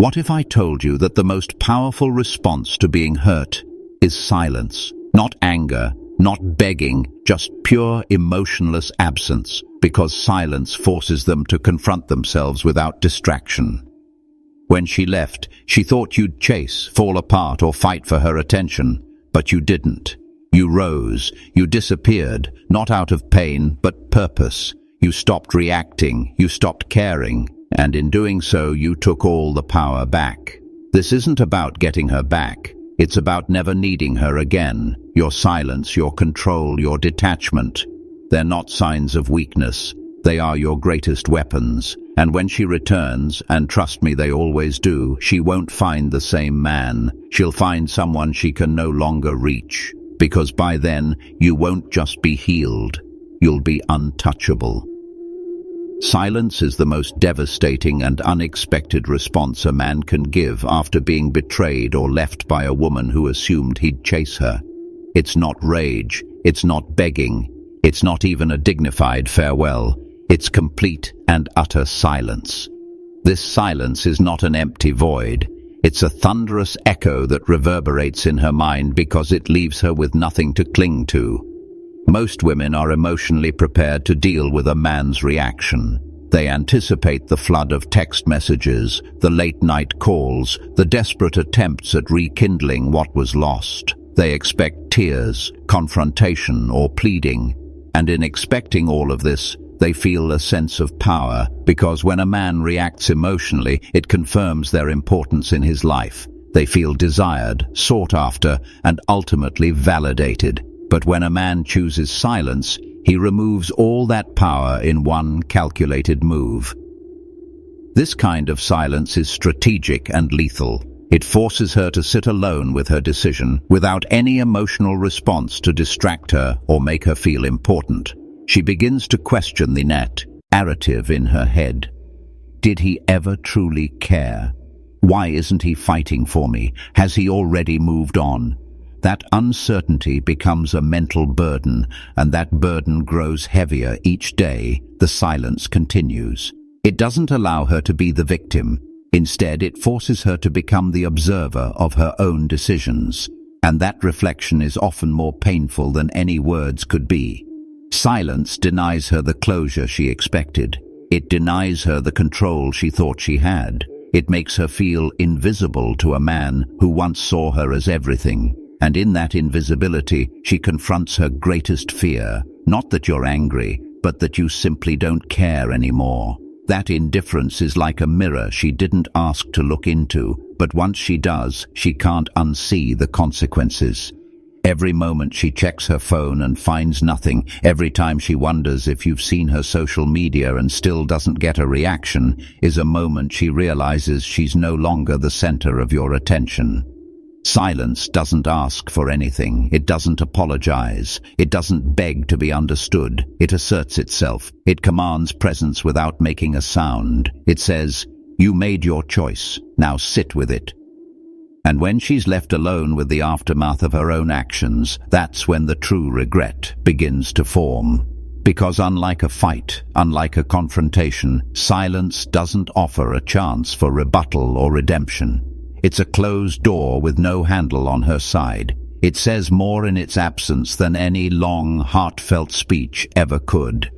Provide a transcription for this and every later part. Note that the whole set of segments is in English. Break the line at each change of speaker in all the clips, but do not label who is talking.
What if I told you that the most powerful response to being hurt is silence? Not anger, not begging, just pure emotionless absence, because silence forces them to confront themselves without distraction. When she left, she thought you'd chase, fall apart, or fight for her attention, but you didn't. You rose, you disappeared, not out of pain, but purpose. You stopped reacting, you stopped caring, and in doing so you took all the power back. This isn't about getting her back. It's about never needing her again. Your silence, your control, your detachment. They're not signs of weakness. They are your greatest weapons. And when she returns, and trust me, they always do, she won't find the same man. She'll find someone she can no longer reach. Because by then, you won't just be healed. You'll be untouchable. Silence is the most devastating and unexpected response a man can give after being betrayed or left by a woman who assumed he'd chase her. It's not rage, it's not begging, it's not even a dignified farewell. It's complete and utter silence. This silence is not an empty void. It's a thunderous echo that reverberates in her mind because it leaves her with nothing to cling to. Most women are emotionally prepared to deal with a man's reaction. They anticipate the flood of text messages, the late-night calls, the desperate attempts at rekindling what was lost. They expect tears, confrontation, or pleading. And in expecting all of this, they feel a sense of power, because when a man reacts emotionally, it confirms their importance in his life. They feel desired, sought after, and ultimately validated. But when a man chooses silence, he removes all that power in one calculated move. This kind of silence is strategic and lethal. It forces her to sit alone with her decision, without any emotional response to distract her or make her feel important. She begins to question the narrative in her head. Did he ever truly care? Why isn't he fighting for me? Has he already moved on? That uncertainty becomes a mental burden, and that burden grows heavier each day. The silence continues. It doesn't allow her to be the victim. Instead, it forces her to become the observer of her own decisions. And that reflection is often more painful than any words could be. Silence denies her the closure she expected. It denies her the control she thought she had. It makes her feel invisible to a man who once saw her as everything. And in that invisibility, she confronts her greatest fear. Not that you're angry, but that you simply don't care anymore. That indifference is like a mirror she didn't ask to look into, but once she does, she can't unsee the consequences. Every moment she checks her phone and finds nothing, every time she wonders if you've seen her social media and still doesn't get a reaction, is a moment she realizes she's no longer the center of your attention. Silence doesn't ask for anything. It doesn't apologize. It doesn't beg to be understood. It asserts itself. It commands presence without making a sound. It says, "You made your choice. Now sit with it." And when she's left alone with the aftermath of her own actions, that's when the true regret begins to form. Because unlike a fight, unlike a confrontation, silence doesn't offer a chance for rebuttal or redemption. It's a closed door with no handle on her side. It says more in its absence than any long, heartfelt speech ever could.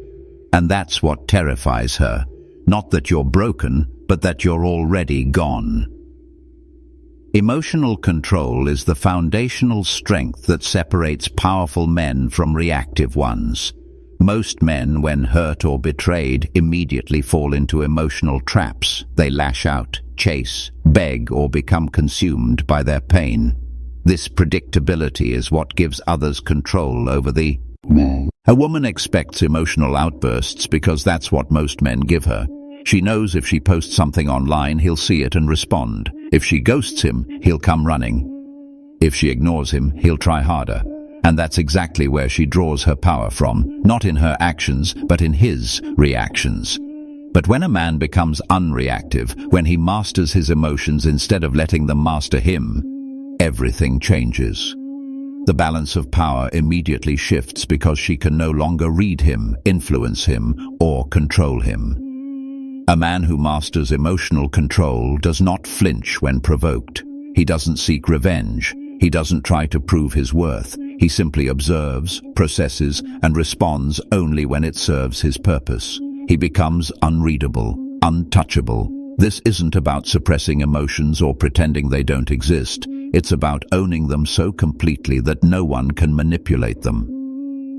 And that's what terrifies her. Not that you're broken, but that you're already gone. Emotional control is the foundational strength that separates powerful men from reactive ones. Most men, when hurt or betrayed, immediately fall into emotional traps. They lash out, chase, beg, or become consumed by their pain. This predictability is what gives others control over the man. A woman expects emotional outbursts because that's what most men give her. She knows if she posts something online, he'll see it and respond. If she ghosts him, he'll come running. If she ignores him, he'll try harder. And that's exactly where she draws her power from, not in her actions, but in his reactions. But when a man becomes unreactive, when he masters his emotions instead of letting them master him, everything changes. The balance of power immediately shifts because she can no longer read him, influence him, or control him. A man who masters emotional control does not flinch when provoked. He doesn't seek revenge. He doesn't try to prove his worth. He simply observes, processes, and responds only when it serves his purpose. He becomes unreadable, untouchable. This isn't about suppressing emotions or pretending they don't exist. It's about owning them so completely that no one can manipulate them.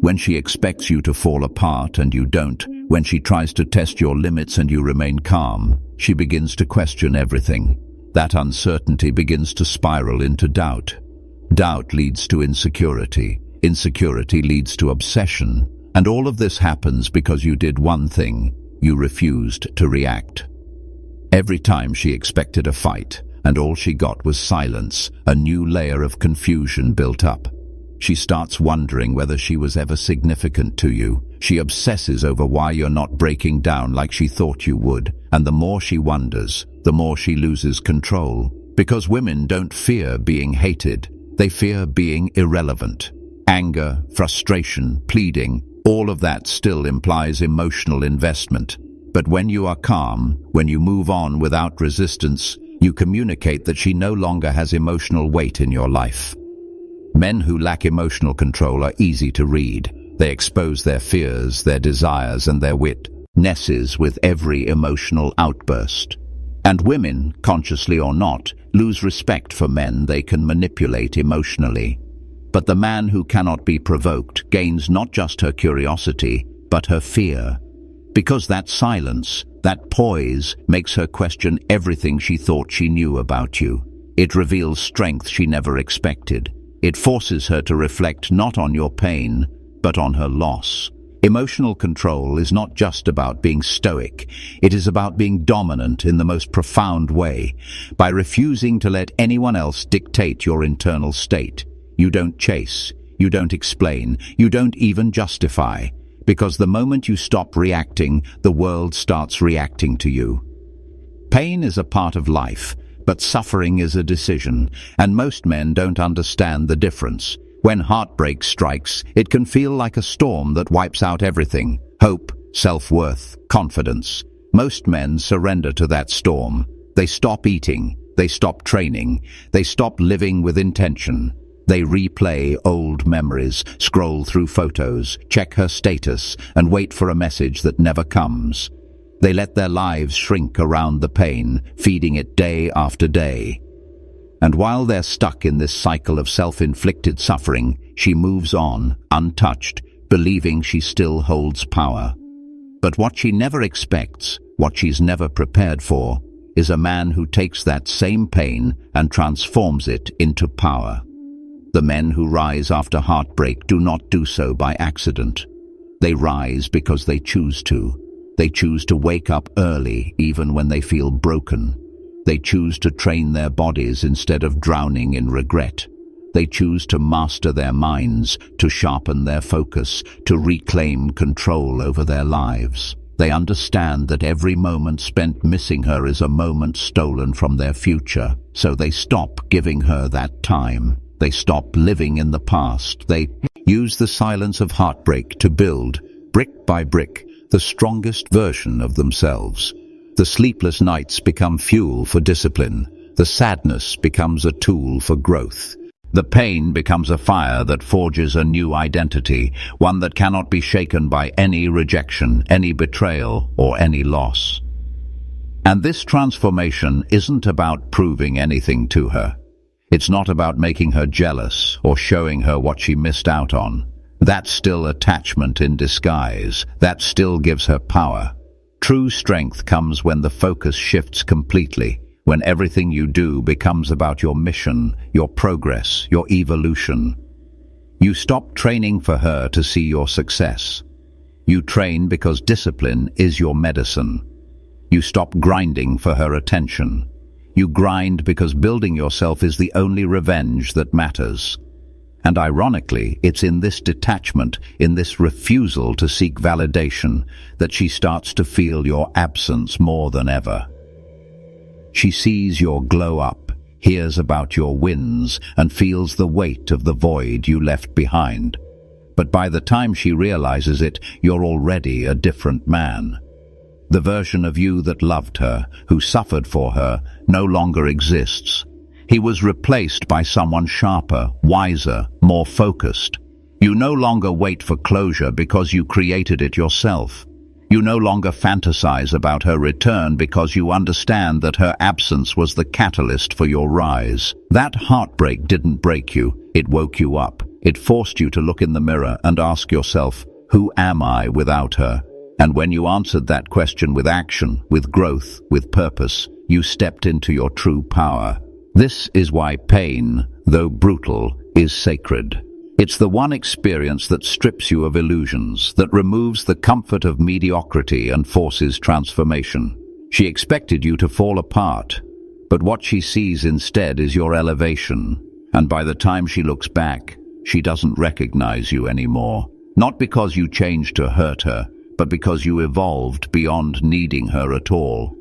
When she expects you to fall apart and you don't, when she tries to test your limits and you remain calm, she begins to question everything. That uncertainty begins to spiral into doubt. Doubt leads to insecurity. Insecurity leads to obsession. And all of this happens because you did one thing. You refused to react. Every time she expected a fight, and all she got was silence, a new layer of confusion built up. She starts wondering whether she was ever significant to you. She obsesses over why you're not breaking down like she thought you would. And the more she wonders, the more she loses control. Because women don't fear being hated. They fear being irrelevant. Anger, frustration, pleading, all of that still implies emotional investment. But when you are calm, when you move on without resistance, you communicate that she no longer has emotional weight in your life. Men who lack emotional control are easy to read. They expose their fears, their desires, and their weaknesses with every emotional outburst. And women, consciously or not, lose respect for men they can manipulate emotionally. But the man who cannot be provoked gains not just her curiosity, but her fear. Because that silence, that poise, makes her question everything she thought she knew about you. It reveals strength she never expected. It forces her to reflect not on your pain, but on her loss. Emotional control is not just about being stoic. It is about being dominant in the most profound way. By refusing to let anyone else dictate your internal state. You don't chase, you don't explain, you don't even justify. Because the moment you stop reacting, the world starts reacting to you. Pain is a part of life, but suffering is a decision, and most men don't understand the difference. When heartbreak strikes, it can feel like a storm that wipes out everything: hope, self-worth, confidence. Most men surrender to that storm. They stop eating, they stop training, they stop living with intention. They replay old memories, scroll through photos, check her status, and wait for a message that never comes. They let their lives shrink around the pain, feeding it day after day. And while they're stuck in this cycle of self-inflicted suffering, she moves on, untouched, believing she still holds power. But what she never expects, what she's never prepared for, is a man who takes that same pain and transforms it into power. The men who rise after heartbreak do not do so by accident. They rise because they choose to. They choose to wake up early even when they feel broken. They choose to train their bodies instead of drowning in regret. They choose to master their minds, to sharpen their focus, to reclaim control over their lives. They understand that every moment spent missing her is a moment stolen from their future, so they stop giving her that time. They stop living in the past. They use the silence of heartbreak to build, brick by brick, the strongest version of themselves. The sleepless nights become fuel for discipline. The sadness becomes a tool for growth. The pain becomes a fire that forges a new identity, one that cannot be shaken by any rejection, any betrayal, or any loss. And this transformation isn't about proving anything to her. It's not about making her jealous or showing her what she missed out on. That's still attachment in disguise. That still gives her power. True strength comes when the focus shifts completely, when everything you do becomes about your mission, your progress, your evolution. You stop training for her to see your success. You train because discipline is your medicine. You stop grinding for her attention. You grind because building yourself is the only revenge that matters. And ironically, it's in this detachment, in this refusal to seek validation, that she starts to feel your absence more than ever. She sees your glow up, hears about your wins, and feels the weight of the void you left behind. But by the time she realizes it, you're already a different man. The version of you that loved her, who suffered for her, no longer exists. He was replaced by someone sharper, wiser, more focused. You no longer wait for closure because you created it yourself. You no longer fantasize about her return because you understand that her absence was the catalyst for your rise. That heartbreak didn't break you, it woke you up. It forced you to look in the mirror and ask yourself, who am I without her? And when you answered that question with action, with growth, with purpose, you stepped into your true power. This is why pain, though brutal, is sacred. It's the one experience that strips you of illusions, that removes the comfort of mediocrity and forces transformation. She expected you to fall apart, but what she sees instead is your elevation. And by the time she looks back, she doesn't recognize you anymore. Not because you changed to hurt her, but because you evolved beyond needing her at all.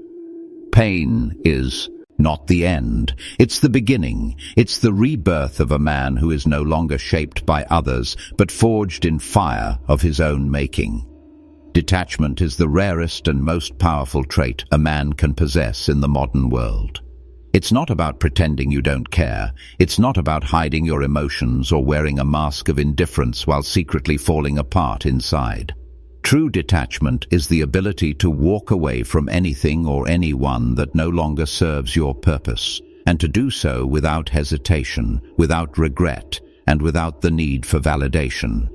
Pain is not the end. It's the beginning. It's the rebirth of a man who is no longer shaped by others, but forged in fire of his own making. Detachment is the rarest and most powerful trait a man can possess in the modern world. It's not about pretending you don't care. It's not about hiding your emotions or wearing a mask of indifference while secretly falling apart inside. True detachment is the ability to walk away from anything or anyone that no longer serves your purpose, and to do so without hesitation, without regret, and without the need for validation.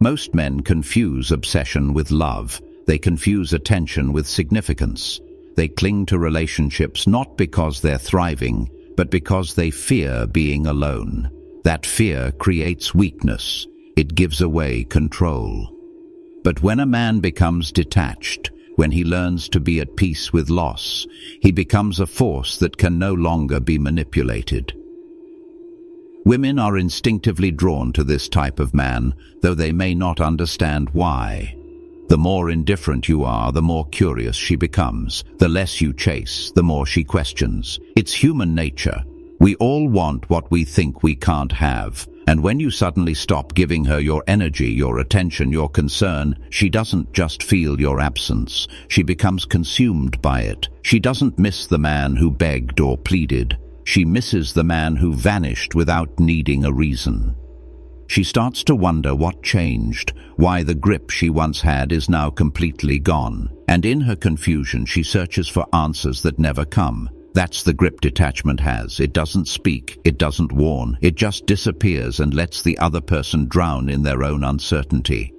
Most men confuse obsession with love. They confuse attention with significance. They cling to relationships not because they're thriving, but because they fear being alone. That fear creates weakness. It gives away control. But when a man becomes detached, when he learns to be at peace with loss, he becomes a force that can no longer be manipulated. Women are instinctively drawn to this type of man, though they may not understand why. The more indifferent you are, the more curious she becomes. The less you chase, the more she questions. It's human nature. We all want what we think we can't have. And when you suddenly stop giving her your energy, your attention, your concern, she doesn't just feel your absence. She becomes consumed by it. She doesn't miss the man who begged or pleaded. She misses the man who vanished without needing a reason. She starts to wonder what changed, why the grip she once had is now completely gone. And in her confusion, she searches for answers that never come. That's the grip detachment has. It doesn't speak, it doesn't warn, it just disappears and lets the other person drown in their own uncertainty.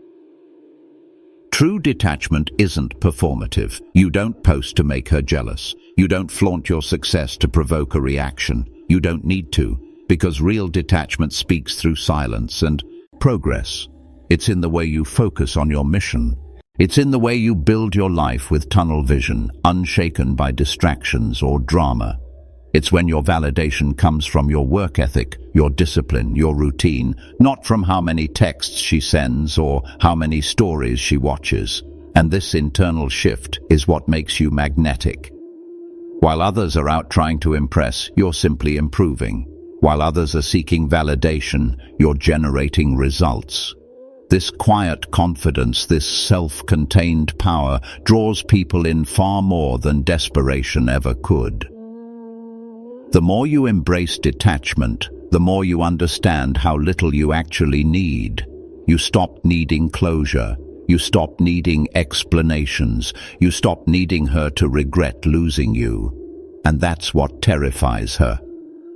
True detachment isn't performative. You don't post to make her jealous. You don't flaunt your success to provoke a reaction. You don't need to, because real detachment speaks through silence and progress. It's in the way you focus on your mission. It's in the way you build your life with tunnel vision, unshaken by distractions or drama. It's when your validation comes from your work ethic, your discipline, your routine, not from how many texts she sends or how many stories she watches. And this internal shift is what makes you magnetic. While others are out trying to impress, you're simply improving. While others are seeking validation, you're generating results. This quiet confidence, this self-contained power, draws people in far more than desperation ever could. The more you embrace detachment, the more you understand how little you actually need. You stop needing closure. You stop needing explanations. You stop needing her to regret losing you. And that's what terrifies her.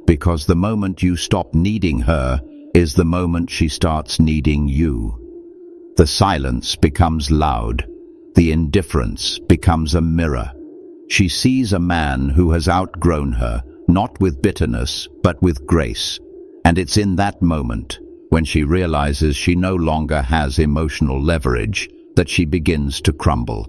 Because the moment you stop needing her is the moment she starts needing you. The silence becomes loud. The indifference becomes a mirror. She sees a man who has outgrown her, not with bitterness, but with grace. And it's in that moment, when she realizes she no longer has emotional leverage, that she begins to crumble.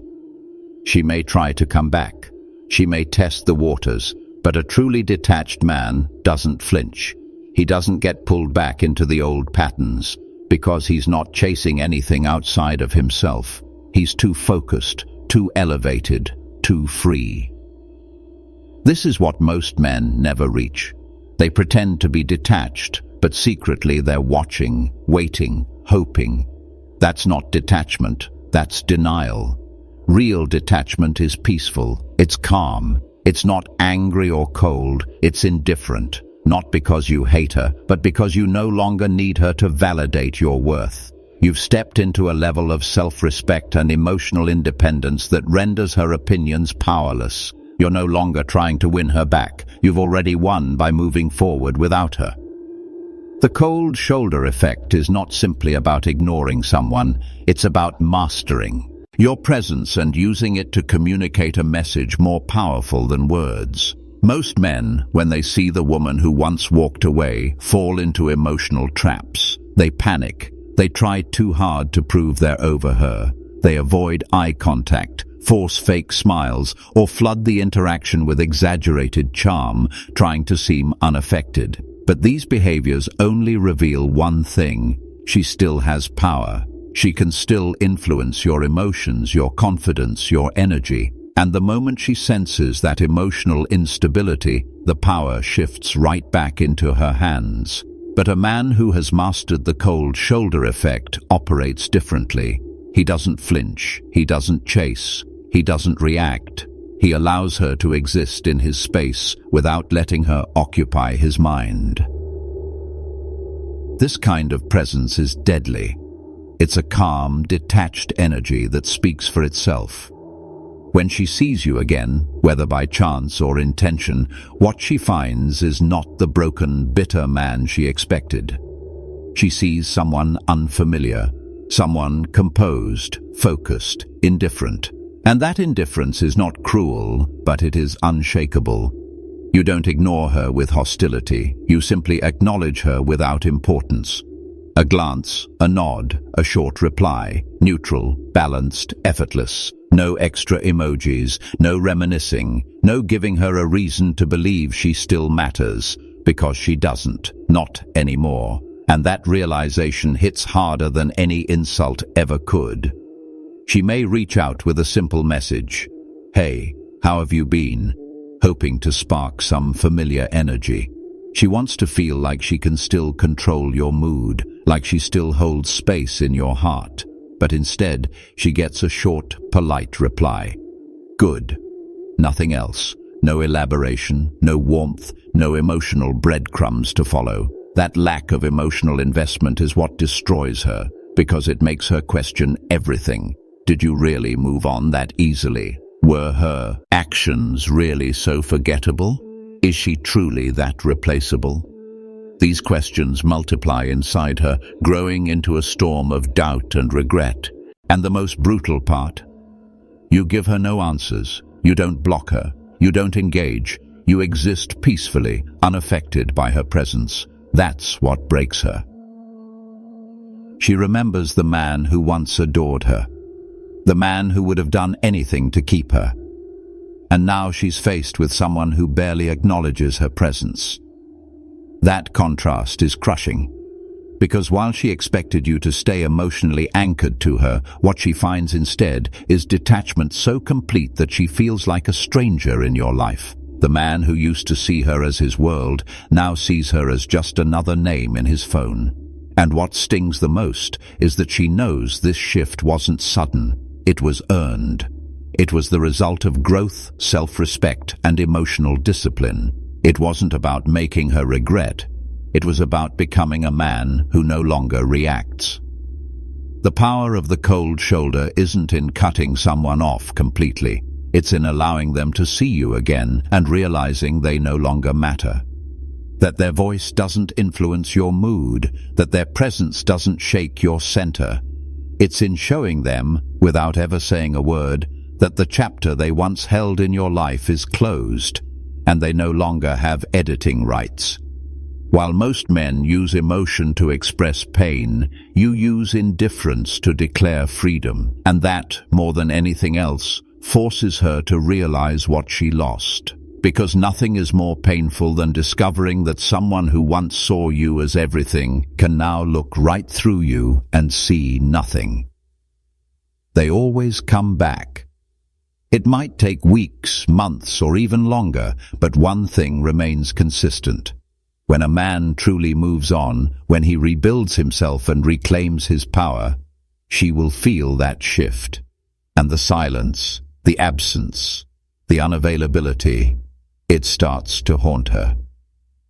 She may try to come back. She may test the waters, but a truly detached man doesn't flinch. He doesn't get pulled back into the old patterns, because he's not chasing anything outside of himself. He's too focused, too elevated, too free. This is what most men never reach. They pretend to be detached, but secretly they're watching, waiting, hoping. That's not detachment, that's denial. Real detachment is peaceful, it's calm, it's not angry or cold, it's indifferent. Not because you hate her, but because you no longer need her to validate your worth. You've stepped into a level of self-respect and emotional independence that renders her opinions powerless. You're no longer trying to win her back. You've already won by moving forward without her. The cold shoulder effect is not simply about ignoring someone, it's about mastering your presence and using it to communicate a message more powerful than words. Most men, when they see the woman who once walked away, fall into emotional traps. They panic. They try too hard to prove they're over her. They avoid eye contact, force fake smiles, or flood the interaction with exaggerated charm, trying to seem unaffected. But these behaviors only reveal one thing: she still has power. She can still influence your emotions, your confidence, your energy. And the moment she senses that emotional instability, the power shifts right back into her hands. But a man who has mastered the cold shoulder effect operates differently. He doesn't flinch, he doesn't chase, he doesn't react. He allows her to exist in his space without letting her occupy his mind. This kind of presence is deadly. It's a calm, detached energy that speaks for itself. When she sees you again, whether by chance or intention, what she finds is not the broken, bitter man she expected. She sees someone unfamiliar, someone composed, focused, indifferent. And that indifference is not cruel, but it is unshakable. You don't ignore her with hostility, you simply acknowledge her without importance. A glance, a nod, a short reply, neutral, balanced, effortless. No extra emojis, no reminiscing, no giving her a reason to believe she still matters, because she doesn't, not anymore. And that realization hits harder than any insult ever could. She may reach out with a simple message, "Hey, how have you been?" hoping to spark some familiar energy. She wants to feel like she can still control your mood, like she still holds space in your heart. But instead, she gets a short, polite reply. Good. Nothing else. No elaboration, no warmth, no emotional breadcrumbs to follow. That lack of emotional investment is what destroys her, because it makes her question everything. Did you really move on that easily? Were her actions really so forgettable? Is she truly that replaceable? These questions multiply inside her, growing into a storm of doubt and regret. And the most brutal part? You give her no answers. You don't block her. You don't engage. You exist peacefully, unaffected by her presence. That's what breaks her. She remembers the man who once adored her, the man who would have done anything to keep her. And now she's faced with someone who barely acknowledges her presence. That contrast is crushing, because while she expected you to stay emotionally anchored to her, what she finds instead is detachment so complete that she feels like a stranger in your life. The man who used to see her as his world now sees her as just another name in his phone. And what stings the most is that she knows this shift wasn't sudden. It was earned. It was the result of growth, self-respect, and emotional discipline. It wasn't about making her regret. It was about becoming a man who no longer reacts. The power of the cold shoulder isn't in cutting someone off completely. It's in allowing them to see you again and realizing they no longer matter. That their voice doesn't influence your mood, that their presence doesn't shake your center. It's in showing them, without ever saying a word, that the chapter they once held in your life is closed, and they no longer have editing rights. While most men use emotion to express pain, you use indifference to declare freedom, and that, more than anything else, forces her to realize what she lost. Because nothing is more painful than discovering that someone who once saw you as everything can now look right through you and see nothing. They always come back. It might take weeks, months, or even longer, but one thing remains consistent. When a man truly moves on, when he rebuilds himself and reclaims his power, she will feel that shift. And the silence, the absence, the unavailability, it starts to haunt her.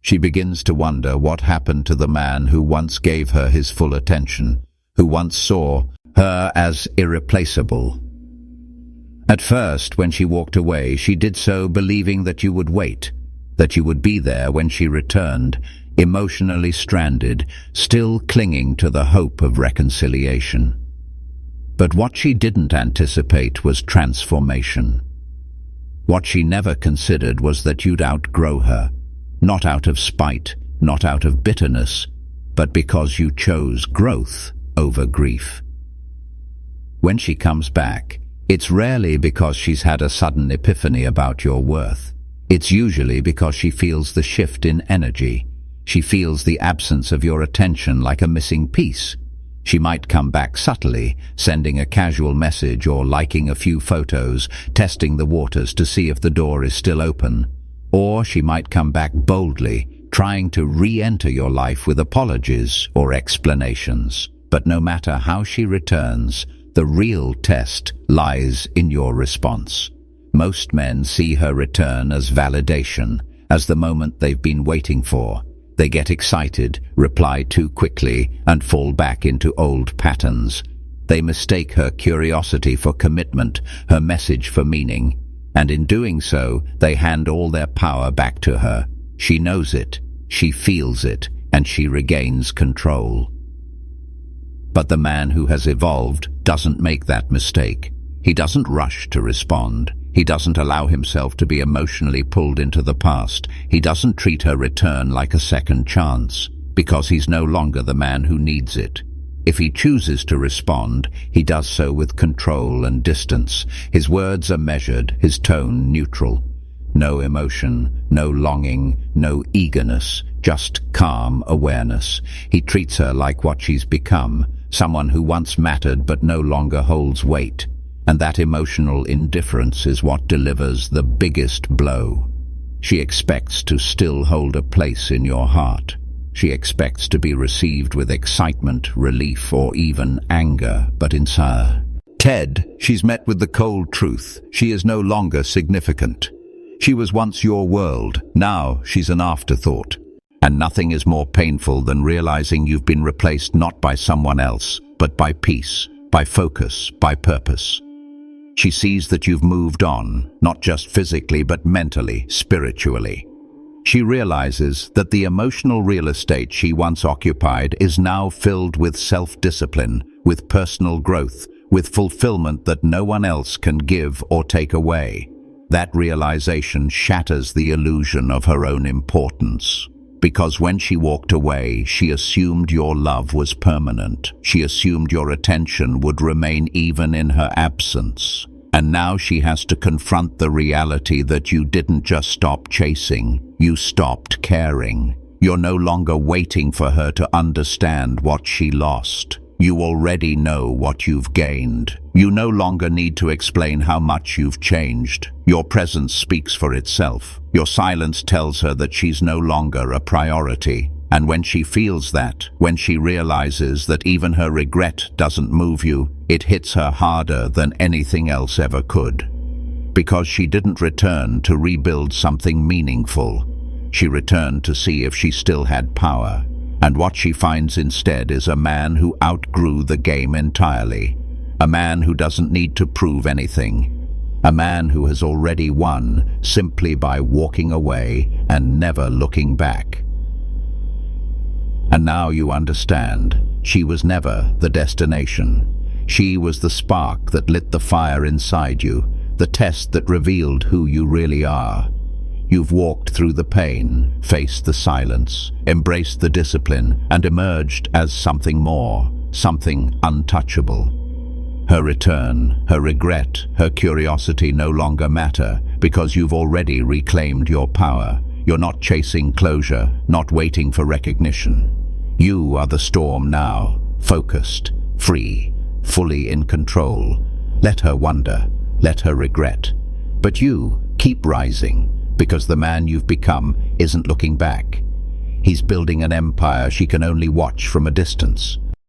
She begins to wonder what happened to the man who once gave her his full attention, who once saw her as irreplaceable. At first, when she walked away, she did so believing that you would wait, that you would be there when she returned, emotionally stranded, still clinging to the hope of reconciliation. But what she didn't anticipate was transformation. What she never considered was that you'd outgrow her, not out of spite, not out of bitterness, but because you chose growth over grief. When she comes back, it's rarely because she's had a sudden epiphany about your worth. It's usually because she feels the shift in energy. She feels the absence of your attention like a missing piece. She might come back subtly, sending a casual message or liking a few photos, testing the waters to see if the door is still open. Or she might come back boldly, trying to re-enter your life with apologies or explanations. But no matter how she returns, the real test lies in your response. Most men see her return as validation, as the moment they've been waiting for. They get excited, reply too quickly, and fall back into old patterns. They mistake her curiosity for commitment, her message for meaning, and in doing so, they hand all their power back to her. She knows it, she feels it, and she regains control. But the man who has evolved doesn't make that mistake. He doesn't rush to respond. He doesn't allow himself to be emotionally pulled into the past. He doesn't treat her return like a second chance, because he's no longer the man who needs it. If he chooses to respond, he does so with control and distance. His words are measured, his tone neutral. No emotion, no longing, no eagerness, just calm awareness. He treats her like what she's become, someone who once mattered but no longer holds weight. And that emotional indifference is what delivers the biggest blow. She expects to still hold a place in your heart. She expects to be received with excitement, relief, or even anger, but inside she's met with the cold truth. She is no longer significant. She was once your world, now she's an afterthought. And nothing is more painful than realizing you've been replaced not by someone else, but by peace, by focus, by purpose. She sees that you've moved on, not just physically but mentally, spiritually. She realizes that the emotional real estate she once occupied is now filled with self-discipline, with personal growth, with fulfillment that no one else can give or take away. That realization shatters the illusion of her own importance. Because when she walked away, she assumed your love was permanent. She assumed your attention would remain even in her absence. And now she has to confront the reality that you didn't just stop chasing, you stopped caring. You're no longer waiting for her to understand what she lost. You already know what you've gained. You no longer need to explain how much you've changed. Your presence speaks for itself. Your silence tells her that she's no longer a priority. And when she feels that, when she realizes that even her regret doesn't move you, it hits her harder than anything else ever could. Because she didn't return to rebuild something meaningful. She returned to see if she still had power. And what she finds instead is a man who outgrew the game entirely. A man who doesn't need to prove anything. A man who has already won simply by walking away and never looking back. And now you understand, she was never the destination. She was the spark that lit the fire inside you, the test that revealed who you really are. You've walked through the pain, faced the silence, embraced the discipline, and emerged as something more, something untouchable. Her return, her regret, her curiosity no longer matter because you've already reclaimed your power. You're not chasing closure, not waiting for recognition. You are the storm now, focused, free, fully in control. Let her wonder, let her regret. But you keep rising, because the man you've become isn't looking back. He's building an empire she can only watch from a distance.